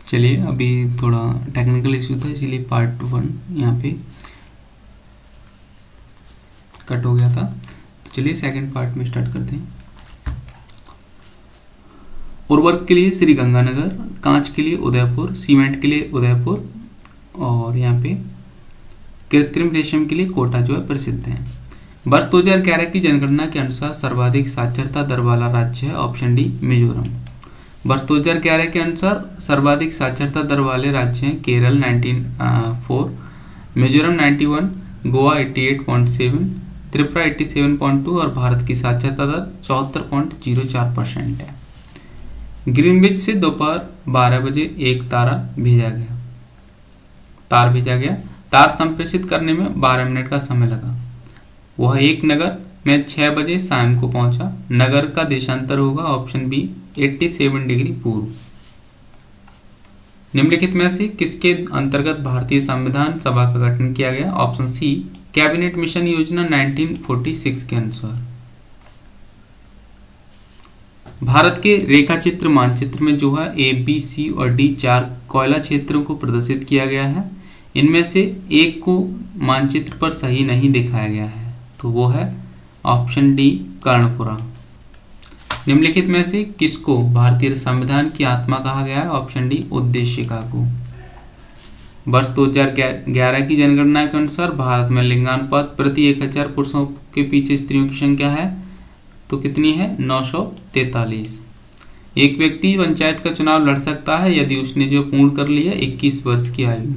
चलिए, अभी थोड़ा टेक्निकल इशू था इसीलिए पार्ट 1 यहाँ पे कट हो गया था। तो चलिए सेकंड पार्ट में स्टार्ट करते हैं। उर्वरक के लिए श्री गंगानगर, कांच के लिए उदयपुर, सीमेंट के लिए उदयपुर और यहाँ पे कृत्रिम रेशम के लिए कोटा जो है प्रसिद्ध है। वर्ष 2011 की जनगणना के अनुसार सर्वाधिक साक्षरता दर वाला राज्य है ऑप्शन डी मिजोरम। वर्ष 2011 के अनुसार सर्वाधिक साक्षरता दर वाले राज्य हैं केरल 94, मिजोरम 91, गोवा 88.7, त्रिपुरा 87.2 और भारत की साक्षरता दर 74.04% है। ग्रीनविच से दोपहर 12 बजे एक तार भेजा गया। तार संप्रेषित करने में 12 मिनट का समय लगा। वह एक नगर में 6 बजे शाम को पहुंचा। नगर का देशांतर होगा ऑप्शन बी 87 डिग्री पूर्व। निम्नलिखित में से किसके अंतर्गत भारतीय संविधान सभा का गठन किया गया? ऑप्शन सी कैबिनेट मिशन योजना 1946 के अनुसार। भारत के रेखा चित्र मानचित्र में जो है ए, बी, सी और डी 4 कोयला क्षेत्रों को प्रदर्शित किया गया है। इनमें से एक को मानचित्र पर सही नहीं दिखाया गया है, तो वो है ऑप्शन डी कर्णपुरा। निम्नलिखित में से किसको भारतीय संविधान की आत्मा कहा गया है? ऑप्शन डी उद्देशिका को। वर्ष 2011 की जनगणना के अनुसार भारत में लिंगानुपात प्रति 1000 पुरुषों के पीछे स्त्रियों की संख्या है तो कितनी है? 943। एक व्यक्ति पंचायत का चुनाव लड़ सकता है यदि उसने जो पूर्ण कर लिया 21 वर्ष की आयु।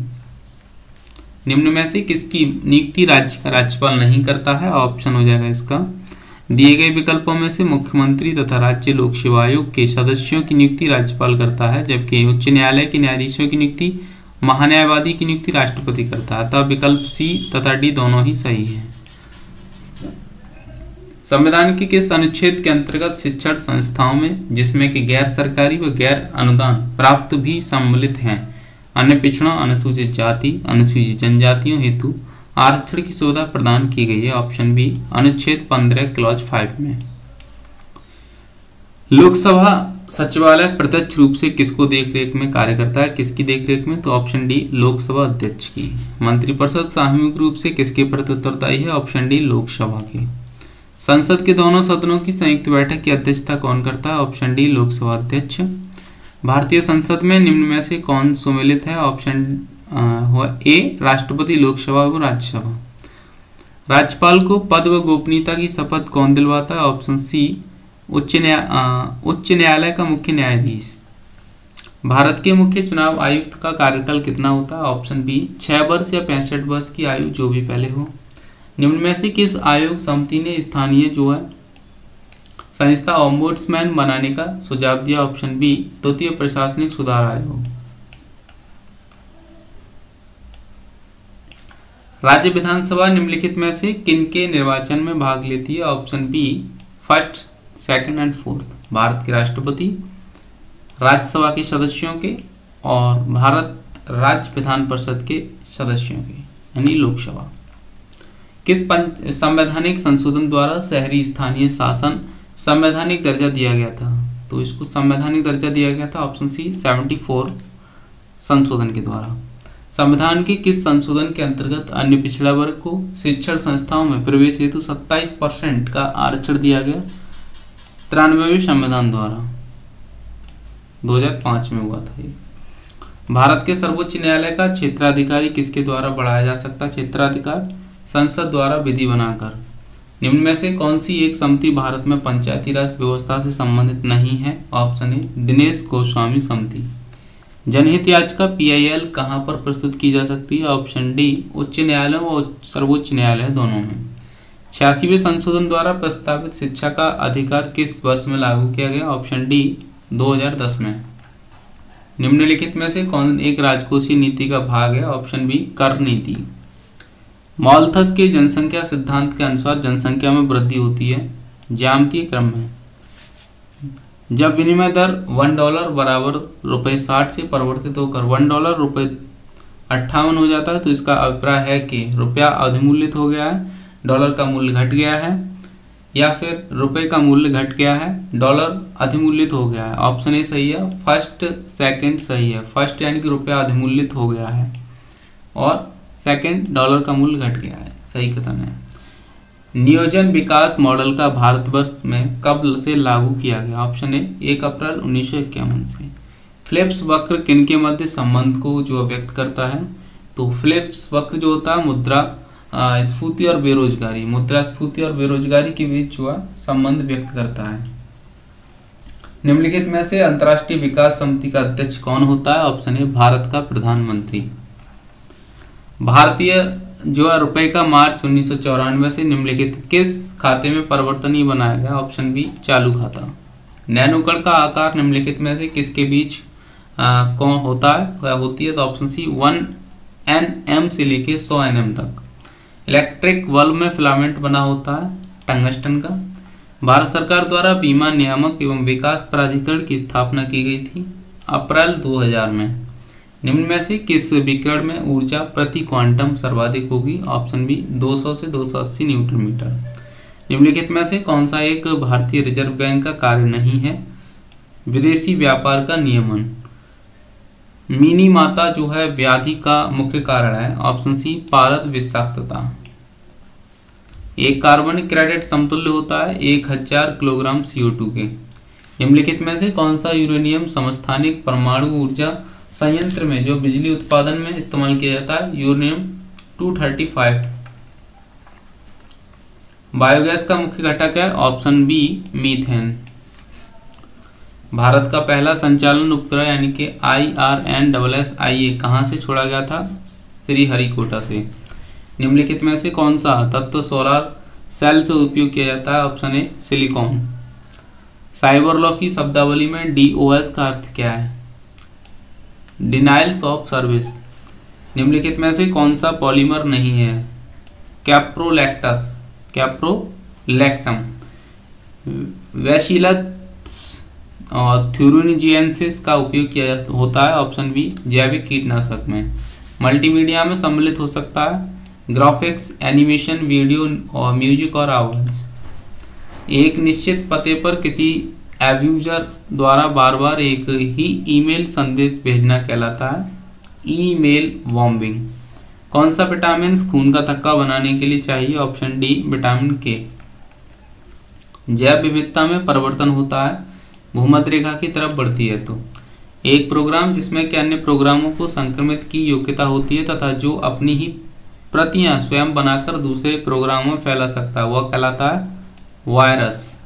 निम्न में से किसकी नियुक्ति राज्य का राज्यपाल नहीं करता है? ऑप्शन हो जाएगा इसका दिए गए विकल्पों में से मुख्यमंत्री तथा राज्य लोक सेवा आयोग के सदस्यों की नियुक्ति राज्यपाल करता है, जबकि उच्च न्यायालय के न्यायाधीशों की नियुक्ति महान्यायवादी की नियुक्ति राष्ट्रपति करता है। अतः विकल्प सी तथा डी दोनों ही सही है। संविधान के किस अनुच्छेद के अंतर्गत शिक्षण संस्थाओं में, जिसमें कि गैर सरकारी व गैर अनुदान प्राप्त भी सम्मिलित हैं, अन्य पिछड़ों, अनुसूचित जाति, अनुसूचित जनजातियों हेतु आरक्षण की सुविधा प्रदान की गई है? ऑप्शन बी अनुच्छेद 15 क्लॉज 5 में। लोकसभा सचिवालय प्रत्यक्ष रूप से किसको देखरेख में कार्य करता है? किसकी देखरेख में? तो ऑप्शन डी लोकसभा अध्यक्ष की। मंत्रिपरिषद सामूहिक रूप से किसके प्रति उत्तरदायी है? ऑप्शन डी लोकसभा के। संसद के दोनों सदनों की संयुक्त बैठक की अध्यक्षता कौन करता है? ऑप्शन डी लोकसभा अध्यक्ष। भारतीय संसद में निम्न में से कौन सम्मिलित है? ऑप्शन ए राष्ट्रपति, लोकसभा व राज्यसभा। राज्यपाल को पद व गोपनीयता की शपथ कौन दिलवाता है? ऑप्शन सी उच्च न्यायालय का मुख्य न्यायाधीश। भारत के मुख्य चुनाव आयुक्त का कार्यकाल कितना होता है? ऑप्शन बी 6 वर्ष या 65 वर्ष की आयु, जो भी पहले हो। निम्न में से किस आयोग समिति ने स्थानीय जो है संस्था ओम्बुड्समैन बनाने का सुझाव दिया? ऑप्शन बी तृतीय प्रशासनिक सुधार आयोग। राज्य विधानसभा निम्नलिखित में से किनके निर्वाचन में भाग लेती है? Option B first, second and fourth. Bharat के राष्ट्रपति, राज्यसभा के सदस्यों के और भारत राज्य विधान परिषद के सदस्यों के, यानी लोकसभा। किस संवैधानिक संशोधन द्वारा शहरी स्थानीय शासन संवैधानिक दर्जा दिया गया था? तो इसको संवैधानिक दर्जा दिया गया था ऑप्शन सी 74 संशोधन के द्वारा। संविधान के किस संशोधन के अंतर्गत अन्य पिछड़ा वर्ग को शिक्षण संस्थाओं में प्रवेश हेतु 27% का आरक्षण दिया गया? 93वें संविधान द्वारा 2005 में हुआ था ये। भारत के सर्वोच्च न्यायालय का क्षेत्राधिकारी किसके द्वारा बढ़ाया जा सकता है? क्षेत्राधिकार संसद द्वारा विधि बनाकर। निम्न में से कौन सी एक समिति भारत में पंचायती राज व्यवस्था से संबंधित नहीं है? ऑप्शन ए दिनेश गोस्वामी समिति। जनहित याचिका PIL कहां पर प्रस्तुत की जा सकती है? ऑप्शन डी उच्च न्यायालय और सर्वोच्च न्यायालय दोनों में। 86वें संशोधन द्वारा प्रस्तावित शिक्षा का अधिकार किस वर्ष में लागू किया गया? ऑप्शन डी 2010 में। निम्नलिखित में से कौन एक राजकोषीय नीति का भाग है? ऑप्शन बी कर नीति। मॉल्थस के जनसंख्या सिद्धांत के अनुसार जनसंख्या में वृद्धि होती है ज्यामितीय क्रम में जब विनिमय दर $1 बराबर ₹60 से परिवर्तित होकर $1 ₹58 हो जाता है, तो इसका अभिप्राय है कि रुपया अधिमूल्यित हो गया है, डॉलर का मूल्य घट गया है। या फिर रुपए का मूल्य घट गया है, डॉलर अधिमूल्यित हो गया है। ऑप्शन ए सही है, फर्स्ट सेकंड सही है। फर्स्ट यानी कि रुपया अधिमूल्यित हो गया है और सेकंड डॉलर का मूल्य घट गया है, सही कथन है। नियोजन विकास मॉडल का भारतवर्ष में कब से लागू किया गया? ऑप्शन ए 1 अप्रैल 1951 से। फिलिप्स वक्र किनके मध्य संबंध को जो व्यक्त करता है? तो फिलिप्स वक्र जो होता है मुद्रा स्फूर्ति और बेरोजगारी, मुद्रास्फीति और बेरोजगारी के बीच जो संबंध व्यक्त करता है। निम्नलिखित में से अंतर्राष्ट्रीय विकास समिति का अध्यक्ष कौन होता है? ऑप्शन ए भारत का प्रधानमंत्री। भारतीय जो है रुपए का मार्च 1994 से निम्नलिखित किस खाते में परिवर्तनीय बनाया गया? ऑप्शन बी चालू खाता। नैनोकण का आकार निम्नलिखित में से किसके बीच कौन होता है होती है? तो ऑप्शन सी 1 nm से लेके 100 nm तक। इलेक्ट्रिक बल्ब में फिलामेंट बना होता है टंगस्टन का। भारत सरकार द्वारा बीमा नियामक एवं विकास प्राधिकरण की स्थापना की गई थी अप्रैल 2000 में। निम्न में से किस विकिरण में ऊर्जा प्रति क्वांटम सर्वाधिक होगी? ऑप्शन बी 200 से 280 न्यूटन मीटर। निम्नलिखित में से कौन सा एक भारतीय रिजर्व बैंक का कार्य नहीं है? विदेशी व्यापार का नियमन। मिनी माता जो है व्याधि का मुख्य कारण है। ऑप्शन सी पारद विषाक्तता। एक कार्बनिक क्रेडिट समतुल्य होता है 1000 किलोग्राम CO2 के। निम्नलिखित में से कौन सा यूरेनियम समस्थानिक परमाणु ऊर्जा संयंत्र में जो बिजली उत्पादन में इस्तेमाल किया जाता है? यूरेनियम 235। बायोगैस का मुख्य घटक है? Option B methane. भारत का पहला संचालन उपग्रह यानी कि IRNSSIA कहाँ से छोड़ा गया था? श्रीहरिकोटा से। निम्नलिखित में से कौन सा तत्व सोलर सेल से उपयोग किया जाता है? Option A silicon. Cyber law की शब्दावली में DOS का अर्थ क्या है? Denials of service. निम्नलिखित में से कौन सा पॉलीमर नहीं है? कैप्रोलैक्टम। वैशिलस और थ्यूरोनिजिएंसिस का उपयोग किया होता है? ऑप्शन बी जैविक कीटनाशक में। मल्टीमीडिया में सम्मिलित हो सकता है ग्राफिक्स, एनिमेशन, वीडियो और म्यूजिक और आवाज। एक निश्चित पते पर किसी एब्यूजर द्वारा बार बार एक ही ईमेल संदेश भेजना कहलाता है ईमेल बॉम्बिंग। कौन सा विटामिन खून का थक्का बनाने के लिए चाहिए? ऑप्शन डी विटामिन के। जैव विविधता में परिवर्तन होता है भूमध्य रेखा की तरफ बढ़ती है तो। एक प्रोग्राम जिसमें कि अन्य प्रोग्रामों को संक्रमित की योग्यता होती है तथा जो अपनी ही प्रतियां स्वयं बनाकर दूसरे प्रोग्रामों में फैला सकता है वह कहलाता है वायरस।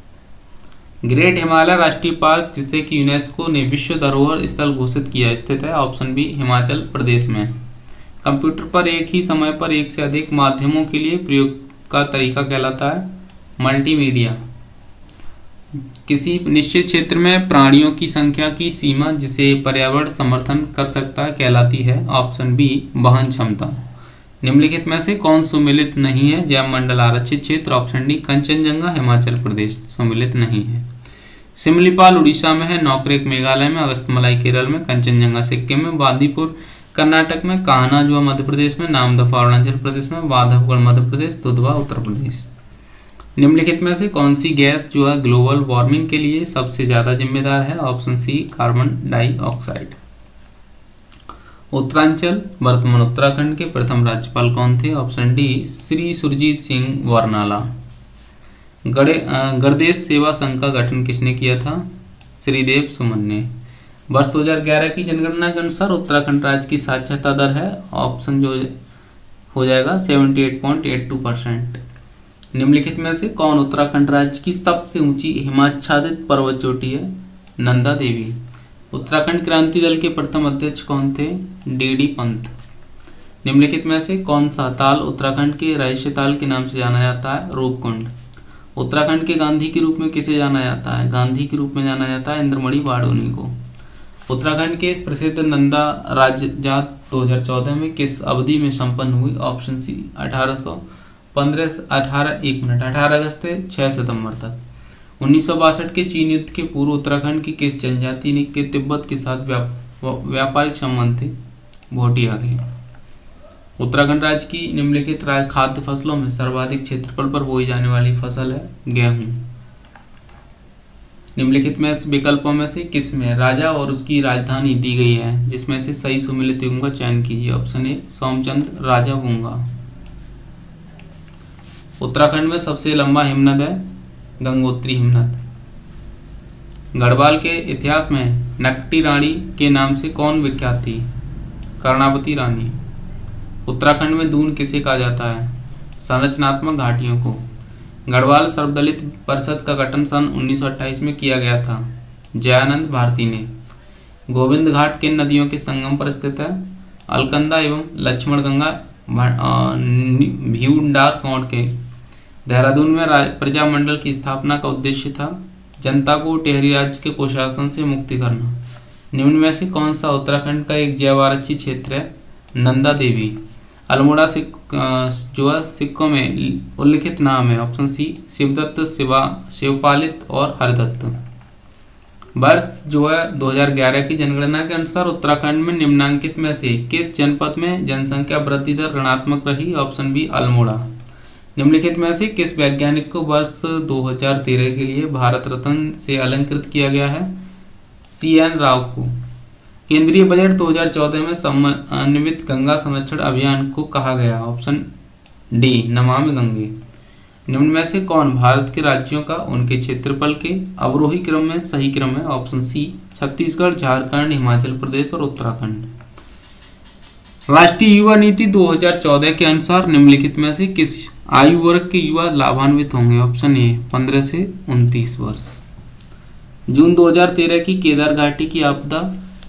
ग्रेट हिमालय राष्ट्रीय पार्क जिसे कि यूनेस्को ने विश्व धरोहर स्थल घोषित किया स्थित है? ऑप्शन बी हिमाचल प्रदेश में। कंप्यूटर पर एक ही समय पर एक से अधिक माध्यमों के लिए प्रयोग का तरीका कहलाता है मल्टीमीडिया। किसी निश्चित क्षेत्र में प्राणियों की संख्या की सीमा जिसे पर्यावरण समर्थन कर सकता है कहलाती है? ऑप्शन बी वहन क्षमता। निम्नलिखित में से कौन सुमेलित नहीं है? जैव मंडल आरक्षित क्षेत्र। ऑप्शन डी कंचनजंगा हिमाचल प्रदेश सुमेलित नहीं है। सिमलीपाल उड़ीसा में है, नौकरेक मेघालय में, अगस्तमलाई केरल में, कंचनजंगा सिक्किम में, बांदीपुर कर्नाटक में, कान्हा जो मध्य प्रदेश में, नामदफा अरुणाचल प्रदेश में, माधवगढ़ मध्य प्रदेश, दुधवा उत्तर प्रदेश। निम्नलिखित में से कौन सी गैस जो है ग्लोबल वार्मिंग के लिए सबसे ज्यादा जिम्मेदार है? Option C carbon dioxide. Uttaranchal वर्तमान उत्तराखंड के प्रथम राज्यपाल कौन थे? Option D Shri Surjit Singh Barnala. गणदेश सेवा संघ का गठन किसने किया था? श्रीदेव सुमन ने। वर्ष 2011 की जनगणना के अनुसार उत्तराखंड राज्य की साक्षरता दर है ऑप्शन जो हो जाएगा 78.82%। निम्नलिखित में से कौन उत्तराखंड राज्य की सबसे ऊंची हिमाच्छादित पर्वत चोटी है? नंदा देवी। उत्तराखंड क्रांति दल के प्रथम अध्यक्ष कौन थे? DD पंत। निम्नलिखित में से कौन सा ताल उत्तराखंड के रहस्य ताल के नाम से जाना जाता है? रूपकुंड। उत्तराखंड के गांधी के रूप में किसे जाना जाता है? गांधी के रूप में जाना जाता है इंद्रमणि बाड़ोनी को। उत्तराखंड के प्रसिद्ध नंदा राज्य जात 2014 में किस अवधि में संपन्न हुई? ऑप्शन सी 18 अगस्त से 6 सितंबर तक। 1962 के चीन युद्ध के पूर्व उत्तराखंड की किस जनजाति ने के तिब्बत के साथ व्यापारिक संबंध थे? भोटिया के। उत्तराखंड राज्य की निम्नलिखित खाद्य फसलों में सर्वाधिक क्षेत्रफल पर बोई जाने वाली फसल है गेहूं। निम्नलिखित में विकल्पों में से किस में राजा और उसकी राजधानी दी गई है, जिसमें से सही सुमेलित युग्म का चयन कीजिए। ऑप्शन ए सोमचंद राजा गूंगा। उत्तराखंड में सबसे लंबा हिमनद है गंगोत्री हिमनद। गढ़वाल के इतिहास में नकटी रानी के नाम से कौन विख्यात थी? कर्णावती रानी। उत्तराखंड में दून किसे कहा जाता है? संरचनात्मक घाटियों को। गढ़वाल सर्वदलित परिषद का गठन सन 1928 में किया गया था। जयानंद भारती ने। गोविंद घाट किन नदियों के संगम पर स्थित है? अलकनंदा एवं लक्ष्मण गंगा भीउंडार कोण के। देहरादून में प्रजामंडल की स्थापना का उद्देश्य था जनता को टिहरी राज्य के कुशासन से मुक्ति करना। निम्न में से कौन सा उत्तराखंड का एक जैव आरक्षित क्षेत्र है? नंदा देवी। अल्मोड़ा जो है सिक्कों में उल्लिखित नाम है। ऑप्शन सी शिवदत्त, शिवपालित और हरदत्त। वर्ष जो है 2011 की जनगणना के अनुसार उत्तराखंड में निम्नांकित में से किस जनपद में जनसंख्या वृद्धि दर ऋणात्मक रही? Option B Almora. निम्नलिखित में से किस वैज्ञानिक को वर्ष 2013 के लिए भारत रत्न से अलंकृत किया गया है? CN राव को। केंद्रीय बजट 2014 में समन्वित गंगा संरक्षण अभियान को कहा गया। Option D Namami Gange. निम्न में से कौन भारत के राज्यों का उनके क्षेत्रफल के अवरोही क्रम में सही क्रम है? ऑप्शन सी छत्तीसगढ़, झारखंड, हिमाचल प्रदेश और उत्तराखंड। राष्ट्रीय युवा नीति 2014 के अनुसार निम्नलिखित में से किस आयु वर्ग के युवा लाभान्वित होंगे? ऑप्शन ए 15 से 29 वर्ष। जून 2013 की केदार घाटी की आपदा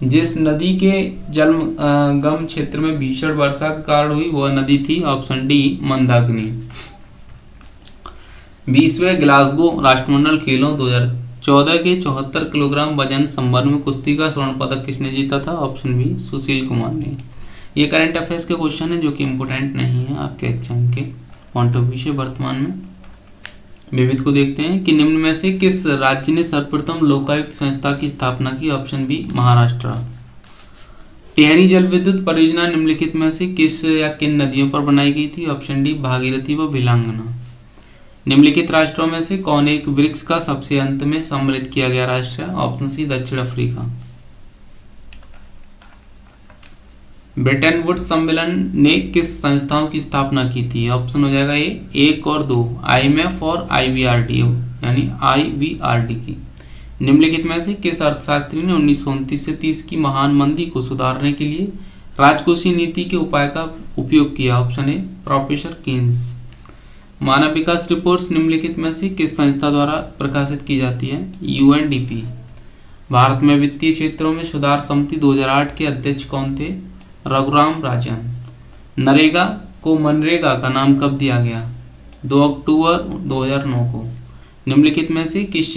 जिस नदी के जलगम क्षेत्र में भीषण वर्षा के कारण हुई वह नदी थी। Option D Mandakini. 20वें ग्लासगो राष्ट्रमंडल खेलों 2014 के 74 किलोग्राम वजन संवर्ग में कुश्ती का स्वर्ण पदक किसने जीता था? ऑप्शन बी सुशील कुमार ने। ये करंट अफेयर्स के क्वेश्चन है जो कि इम्पोर्टेंट नहीं है आपके एग्जाम के पॉइंट ऑफ व्यू से। वर्तमान में विविध को देखते हैं कि निम्न में से किस राज्य ने सर्वप्रथम लोकायुक्त संस्था की स्थापना की? Option B Maharashtra. टिहरी जल विद्युत परियोजना निम्नलिखित में से किस या किन नदियों पर बनाई गई थी? ऑप्शन डी भागीरथी व भिलांगना। निम्नलिखित राष्ट्रों में से कौन एक ब्रिक्स का सबसे अंत में सम्मिलित किया गया राष्ट्र है? ऑप्शन सी दक्षिण अफ्रीका। ब्रिटेन वुड्स सम्मेलन ने किस संस्थाओं की स्थापना की थी? ऑप्शन हो जाएगा ए 1 और 2 IMF और IBRD यानी IVRD की। निम्नलिखित में से किस अर्थशास्त्री ने 1929 से 30 की महान मंदी को सुधारने के लिए राजकोषीय नीति के उपाय का उपयोग किया? Option A professor Keynes. मानव विकास रिपोर्ट्स निम्नलिखित में से किस संस्था द्वारा प्रकाशित की जाती है? UNDP। भारत में वित्तीय क्षेत्रों में सुधार समिति 2008 के अध्यक्ष कौन थे? रघुराम राजन। नरेगा को मनरेगा का नाम कब दिया गया? 2 अक्टूबर 2009 को। निम्नलिखित में से किस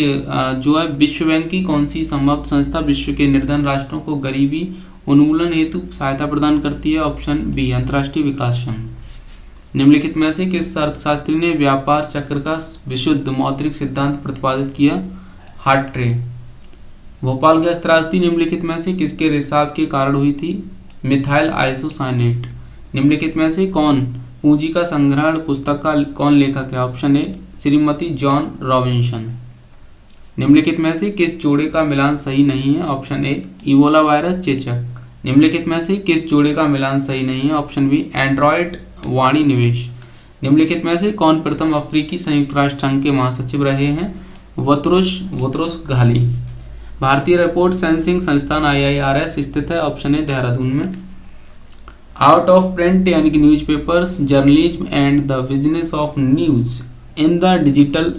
जो है विश्व बैंक की कौन सी संभव संस्था विश्व के निर्धन राष्ट्रों को गरीबी उन्मूलन हेतु सहायता प्रदान करती है? ऑप्शन बी अंतर्राष्ट्रीय विकास संघ। निम्नलिखित में से किस अर्थशास्त्री ने व्यापार चक्र का विशुद्ध मौद्रिक सिद्धांत प्रतिपादित किया? हार्ट्रे। भोपाल गैस त्रासदी निम्नलिखित में से किसके रिसाव के कारण हुई थी? Methyl isocyanate. निम्नलिखित में से कौन पूंजी का संग्रहण पुस्तक का कौन लेखक है? Option A Shrimati John Robinson. निम्नलिखित में से किस जोड़े का मिलान सही नहीं है? ऑप्शन ए इबोला वायरस चेचक। निम्नलिखित में से किस जोड़े का मिलान सही नहीं है? ऑप्शन बी एंड्रॉयड वाणी निवेश। निम्नलिखित में से कौन प्रथम अफ्रीकी संयुक्त राष्ट्र संघ के महासचिव रहे हैं? बुतरोस घाली। भारतीय रिपोर्ट सेंसिंग संस्थान IIRS स्थित है? ऑप्शन ए देहरादून में। आउट ऑफ प्रिंट यानी कि newspapers journalism and the business of news in the digital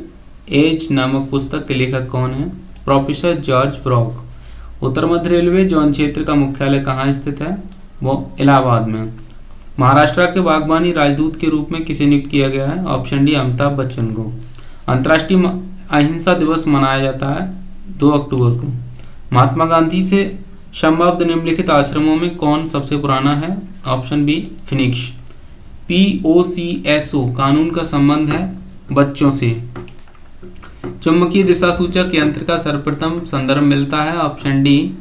age नामक पुस्तक के लेखक कौन है? Professor George Brock. उत्तर मध्य रेलवे जोन क्षेत्र का मुख्यालय कहाँ स्थित है? वो इलाहाबाद में। महाराष्ट्र के बागवानी राजदूत के रूप में किसे नियुक्त किया गया है? ऑप्शन डी अमिताभ बच्चन को। अंतर्राष्ट्रीय अहिंसा दिवस मनाया जाता है 2 अक्टूबर को। महात्मा गांधी से संबद्ध निम्नलिखित आश्रमों में कौन सबसे पुराना है? Option B Phoenix. POCSO कानून का संबंध है बच्चों से। चुंबकीय दिशा सूचक यंत्र का सर्वप्रथम संदर्भ मिलता है? ऑप्शन डी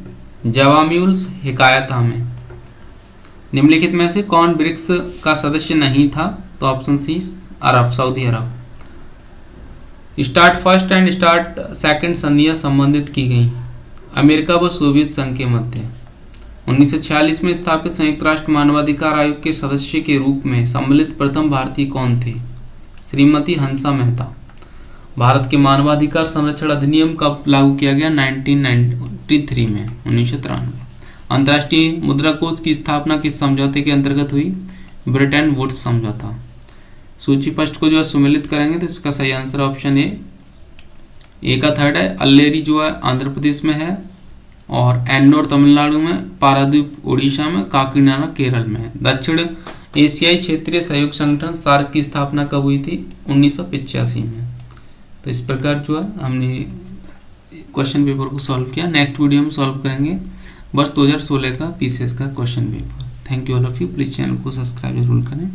जवाम्यूल्स हिकायतनामे। निम्नलिखित में से कौन ब्रिक्स का सदस्य नहीं था? तो ऑप्शन सी अरब, सऊदी अरब। START first and START second संधियां संबंधित की गई अमेरिका व सोवियत संघ के मध्य। 1946 में स्थापित संयुक्त राष्ट्र मानवाधिकार आयोग के सदस्य के रूप में सम्मिलित प्रथम भारतीय कौन थे? श्रीमती हंसा मेहता। भारत के मानवाधिकार संरक्षण अधिनियम कब लागू किया गया? 1993 में, 1993। अंतर्राष्ट्रीय मुद्रा कोष की स्थापना किस समझौते के अंतर्गत हुई? ब्रिटेन वुड्स समझौता। सूची पृष्ठ को जो है सुमेलित करेंगे तो इसका सही आंसर ऑप्शन ए का थर्ड है। अल्लेरी जो है आंध्र प्रदेश में है, और एन्नोर तमिलनाडु में, पारादीप उड़ीसा में, काकीनाडा केरल में है। दक्षिण एशियाई क्षेत्रीय सहयोग संगठन सार्क की स्थापना कब हुई थी? 1985 में। तो इस प्रकार जो है हमने क्वेश्चन पेपर को सॉल्व किया। नेक्स्ट वीडियो में सॉल्व करेंगे वर्ष 2016 का पीसीएस का question paper. Thank you all of you. Please channel को सब्सक्राइब जरूर करें।